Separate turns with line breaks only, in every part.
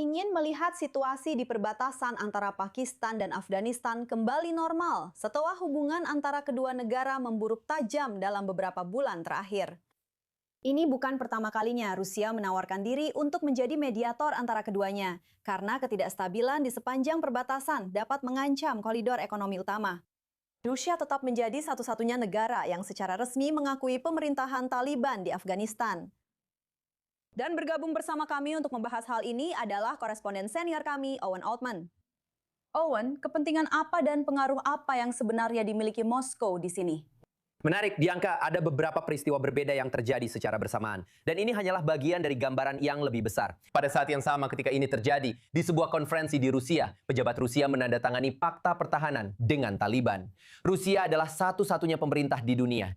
ingin melihat situasi di perbatasan antara Pakistan dan Afghanistan kembali normal setelah hubungan antara kedua negara memburuk tajam dalam beberapa bulan terakhir. Ini bukan pertama kalinya Rusia menawarkan diri untuk menjadi mediator antara keduanya, karena ketidakstabilan di sepanjang perbatasan dapat mengancam koridor ekonomi utama. Rusia tetap menjadi satu-satunya negara yang secara resmi mengakui pemerintahan Taliban di Afghanistan. Dan bergabung bersama kami untuk membahas hal ini adalah koresponden senior kami, Owen Altman. Owen, kepentingan apa dan pengaruh apa yang sebenarnya dimiliki Moskow di sini?
Menarik, Bianca, ada beberapa peristiwa berbeda yang terjadi secara bersamaan. Dan ini hanyalah bagian dari gambaran yang lebih besar. Pada saat yang sama ketika ini terjadi, di sebuah konferensi di Rusia, pejabat Rusia menandatangani fakta pertahanan dengan Taliban. Rusia adalah satu-satunya pemerintah di dunia.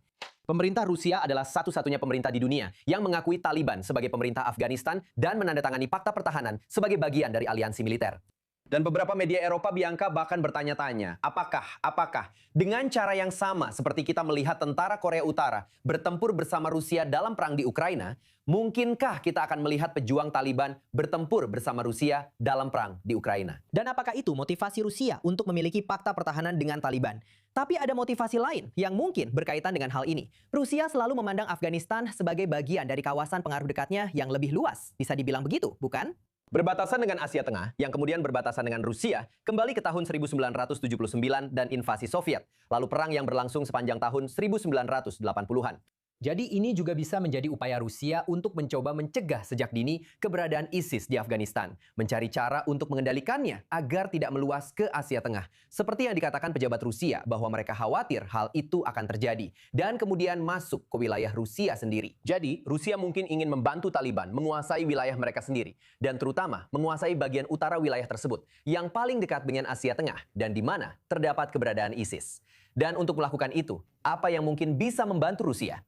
Pemerintah Rusia adalah satu-satunya pemerintah di dunia yang mengakui Taliban sebagai pemerintah Afghanistan dan menandatangani fakta pertahanan sebagai bagian dari aliansi militer. Dan beberapa media Eropa, Bianca, bahkan bertanya-tanya, apakah dengan cara yang sama seperti kita melihat tentara Korea Utara bertempur bersama Rusia dalam perang di Ukraina, mungkinkah kita akan melihat pejuang Taliban bertempur bersama Rusia dalam perang di Ukraina? Dan apakah itu motivasi Rusia untuk memiliki fakta pertahanan dengan Taliban? Tapi ada motivasi lain yang mungkin berkaitan dengan hal ini. Rusia selalu memandang Afghanistan sebagai bagian dari kawasan pengaruh dekatnya yang lebih luas. Bisa dibilang begitu, bukan? Berbatasan dengan Asia Tengah, yang kemudian berbatasan dengan Rusia, kembali ke tahun 1979 dan invasi Soviet, lalu perang yang berlangsung sepanjang tahun 1980-an. Jadi ini juga bisa menjadi upaya Rusia untuk mencoba mencegah sejak dini keberadaan ISIS di Afghanistan, mencari cara untuk mengendalikannya agar tidak meluas ke Asia Tengah. Seperti yang dikatakan pejabat Rusia bahwa mereka khawatir hal itu akan terjadi dan kemudian masuk ke wilayah Rusia sendiri. Jadi, Rusia mungkin ingin membantu Taliban menguasai wilayah mereka sendiri dan terutama menguasai bagian utara wilayah tersebut yang paling dekat dengan Asia Tengah dan di mana terdapat keberadaan ISIS. Dan untuk melakukan itu, apa yang mungkin bisa membantu Rusia?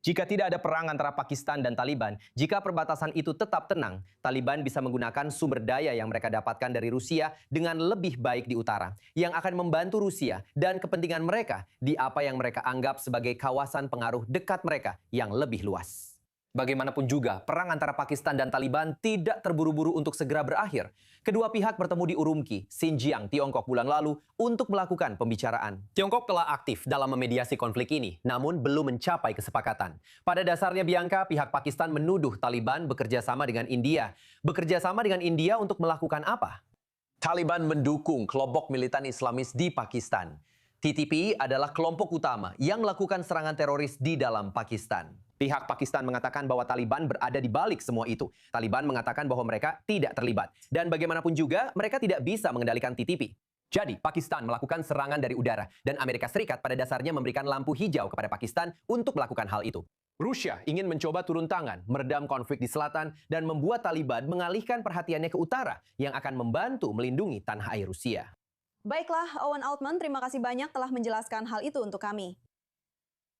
Jika tidak ada perang antara Pakistan dan Taliban, jika perbatasan itu tetap tenang, Taliban bisa menggunakan sumber daya yang mereka dapatkan dari Rusia dengan lebih baik di utara, yang akan membantu Rusia dan kepentingan mereka di apa yang mereka anggap sebagai kawasan pengaruh dekat mereka yang lebih luas. Bagaimanapun juga, perang antara Pakistan dan Taliban tidak terburu-buru untuk segera berakhir. Kedua pihak bertemu di Urumqi, Xinjiang, Tiongkok bulan lalu untuk melakukan pembicaraan. Tiongkok telah aktif dalam memediasi konflik ini, namun belum mencapai kesepakatan. Pada dasarnya, Bianca, pihak Pakistan menuduh Taliban bekerja sama dengan India. Bekerja sama dengan India untuk melakukan apa? Taliban mendukung kelompok militan Islamis di Pakistan. TTP adalah kelompok utama yang melakukan serangan teroris di dalam Pakistan. Pihak Pakistan mengatakan bahwa Taliban berada di balik semua itu. Taliban mengatakan bahwa mereka tidak terlibat. Dan bagaimanapun juga, mereka tidak bisa mengendalikan TTP. Jadi, Pakistan melakukan serangan dari udara. Dan Amerika Serikat pada dasarnya memberikan lampu hijau kepada Pakistan untuk melakukan hal itu. Rusia ingin mencoba turun tangan, meredam konflik di selatan, dan membuat Taliban mengalihkan perhatiannya ke utara yang akan membantu melindungi tanah air Rusia.
Baiklah, Owen Altman, terima kasih banyak telah menjelaskan hal itu untuk kami.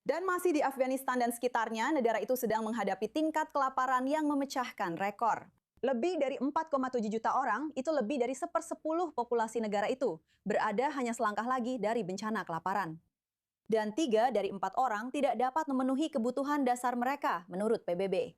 Dan masih di Afghanistan dan sekitarnya, negara itu sedang menghadapi tingkat kelaparan yang memecahkan rekor. Lebih dari 4,7 juta orang, itu lebih dari 1/10 populasi negara itu, berada hanya selangkah lagi dari bencana kelaparan. Dan 3 dari 4 orang tidak dapat memenuhi kebutuhan dasar mereka, menurut PBB.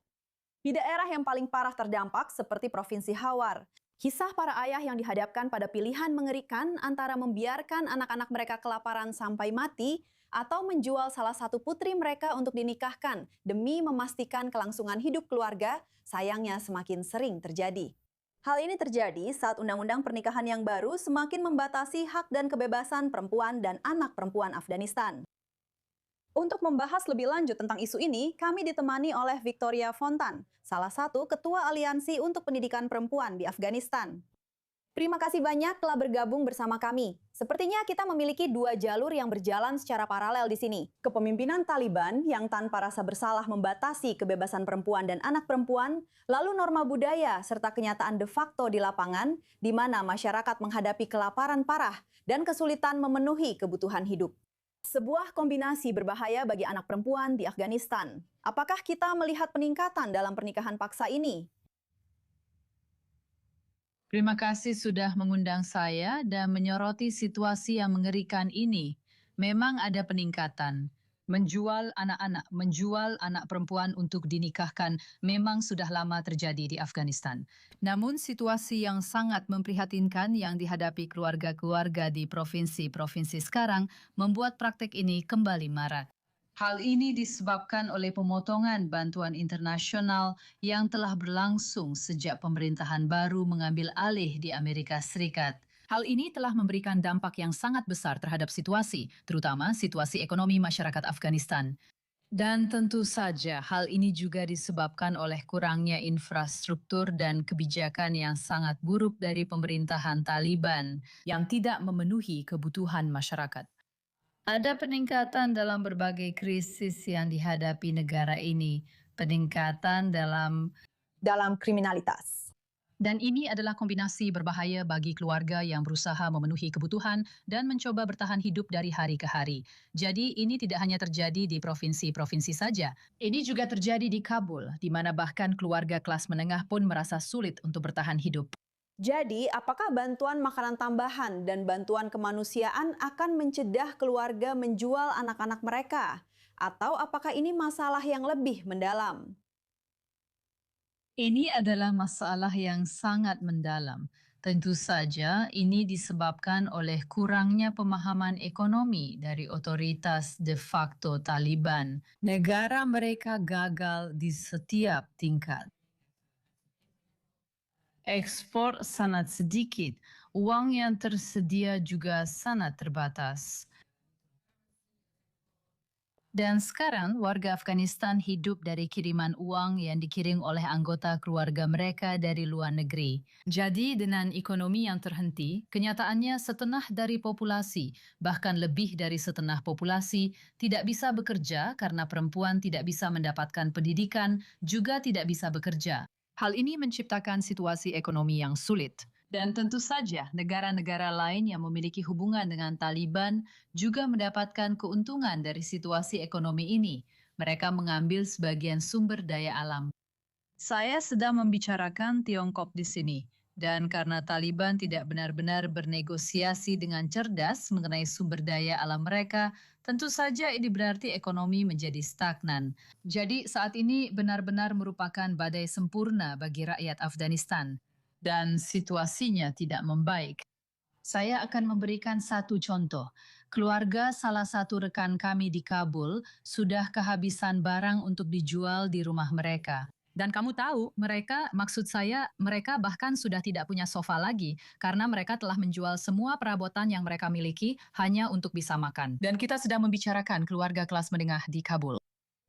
Di daerah yang paling parah terdampak, seperti Provinsi Hawar, kisah para ayah yang dihadapkan pada pilihan mengerikan antara membiarkan anak-anak mereka kelaparan sampai mati atau menjual salah satu putri mereka untuk dinikahkan demi memastikan kelangsungan hidup keluarga, sayangnya semakin sering terjadi. Hal ini terjadi saat undang-undang pernikahan yang baru semakin membatasi hak dan kebebasan perempuan dan anak perempuan Afghanistan. Untuk membahas lebih lanjut tentang isu ini, kami ditemani oleh Victoria Fontan, salah satu Ketua Aliansi untuk Pendidikan Perempuan di Afghanistan. Terima kasih banyak telah bergabung bersama kami. Sepertinya kita memiliki 2 jalur yang berjalan secara paralel di sini. Kepemimpinan Taliban yang tanpa rasa bersalah membatasi kebebasan perempuan dan anak perempuan, lalu norma budaya serta kenyataan de facto di lapangan, di mana masyarakat menghadapi kelaparan parah dan kesulitan memenuhi kebutuhan hidup. Sebuah kombinasi berbahaya bagi anak perempuan di Afghanistan. Apakah kita melihat peningkatan dalam pernikahan paksa ini?
Terima kasih sudah mengundang saya dan menyoroti situasi yang mengerikan ini. Memang ada peningkatan. Menjual anak perempuan untuk dinikahkan memang sudah lama terjadi di Afghanistan. Namun situasi yang sangat memprihatinkan yang dihadapi keluarga-keluarga di provinsi-provinsi sekarang membuat praktek ini kembali marak. Hal ini disebabkan oleh pemotongan bantuan internasional yang telah berlangsung sejak pemerintahan baru mengambil alih di Amerika Serikat. Hal ini telah memberikan dampak yang sangat besar terhadap situasi, terutama situasi ekonomi masyarakat Afghanistan. Dan tentu saja hal ini juga disebabkan oleh kurangnya infrastruktur dan kebijakan yang sangat buruk dari pemerintahan Taliban yang tidak memenuhi kebutuhan masyarakat. Ada peningkatan dalam berbagai krisis yang dihadapi negara ini, peningkatan dalam
kriminalitas.
Dan ini adalah kombinasi berbahaya bagi keluarga yang berusaha memenuhi kebutuhan dan mencoba bertahan hidup dari hari ke hari. Jadi ini tidak hanya terjadi di provinsi-provinsi saja. Ini juga terjadi di Kabul, di mana bahkan keluarga kelas menengah pun merasa sulit untuk bertahan hidup.
Jadi, apakah bantuan makanan tambahan dan bantuan kemanusiaan akan mencegah keluarga menjual anak-anak mereka? Atau apakah ini masalah yang lebih mendalam?
Ini adalah masalah yang sangat mendalam. Tentu saja ini disebabkan oleh kurangnya pemahaman ekonomi dari otoritas de facto Taliban. Negara mereka gagal di setiap tingkat. Ekspor sangat sedikit, uang yang tersedia juga sangat terbatas. Dan sekarang warga Afghanistan hidup dari kiriman uang yang dikirim oleh anggota keluarga mereka dari luar negeri. Jadi dengan ekonomi yang terhenti, kenyataannya setengah dari populasi, bahkan lebih dari setengah populasi, tidak bisa bekerja karena perempuan tidak bisa mendapatkan pendidikan, juga tidak bisa bekerja. Hal ini menciptakan situasi ekonomi yang sulit. Dan tentu saja negara-negara lain yang memiliki hubungan dengan Taliban juga mendapatkan keuntungan dari situasi ekonomi ini. Mereka mengambil sebagian sumber daya alam. Saya sedang membicarakan Tiongkok di sini. Dan karena Taliban tidak benar-benar bernegosiasi dengan cerdas mengenai sumber daya alam mereka, tentu saja ini berarti ekonomi menjadi stagnan. Jadi saat ini benar-benar merupakan badai sempurna bagi rakyat Afghanistan. Dan situasinya tidak membaik. Saya akan memberikan satu contoh. Keluarga salah satu rekan kami di Kabul sudah kehabisan barang untuk dijual di rumah mereka. Dan kamu tahu, mereka bahkan sudah tidak punya sofa lagi karena mereka telah menjual semua perabotan yang mereka miliki hanya untuk bisa makan. Dan kita sedang membicarakan keluarga kelas menengah di Kabul.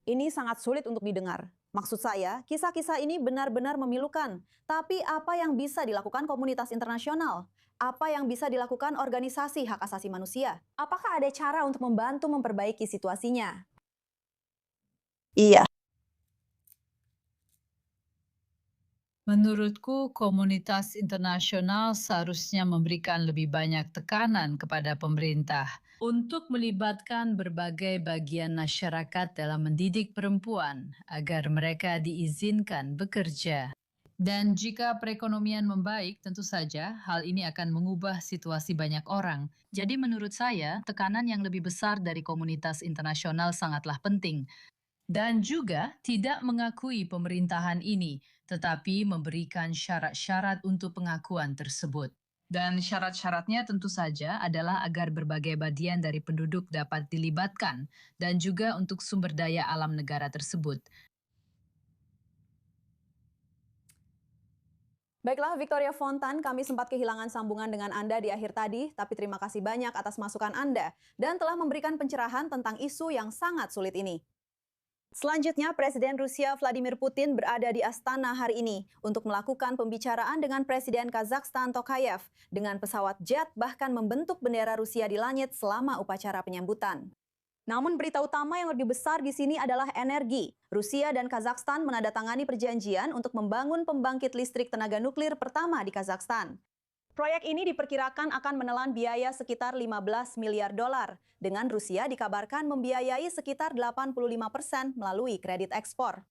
Ini sangat sulit untuk didengar. Maksud saya, kisah-kisah ini benar-benar memilukan. Tapi apa yang bisa dilakukan komunitas internasional? Apa yang bisa dilakukan organisasi hak asasi manusia? Apakah ada cara untuk membantu memperbaiki situasinya? Iya.
Menurutku, komunitas internasional seharusnya memberikan lebih banyak tekanan kepada pemerintah untuk melibatkan berbagai bagian masyarakat dalam mendidik perempuan agar mereka diizinkan bekerja. Dan jika perekonomian membaik, tentu saja hal ini akan mengubah situasi banyak orang. Jadi menurut saya, tekanan yang lebih besar dari komunitas internasional sangatlah penting. Dan juga tidak mengakui pemerintahan ini, tetapi memberikan syarat-syarat untuk pengakuan tersebut. Dan syarat-syaratnya tentu saja adalah agar berbagai bagian dari penduduk dapat dilibatkan, dan juga untuk sumber daya alam negara tersebut.
Baiklah, Victoria Fontan, kami sempat kehilangan sambungan dengan Anda di akhir tadi, tapi terima kasih banyak atas masukan Anda dan telah memberikan pencerahan tentang isu yang sangat sulit ini. Selanjutnya, Presiden Rusia Vladimir Putin berada di Astana hari ini untuk melakukan pembicaraan dengan Presiden Kazakhstan Tokayev dengan pesawat jet bahkan membentuk bendera Rusia di langit selama upacara penyambutan. Namun berita utama yang lebih besar di sini adalah energi. Rusia dan Kazakhstan menandatangani perjanjian untuk membangun pembangkit listrik tenaga nuklir pertama di Kazakhstan. Proyek ini diperkirakan akan menelan biaya sekitar 15 miliar dolar, dengan Rusia dikabarkan membiayai sekitar 85% melalui kredit ekspor.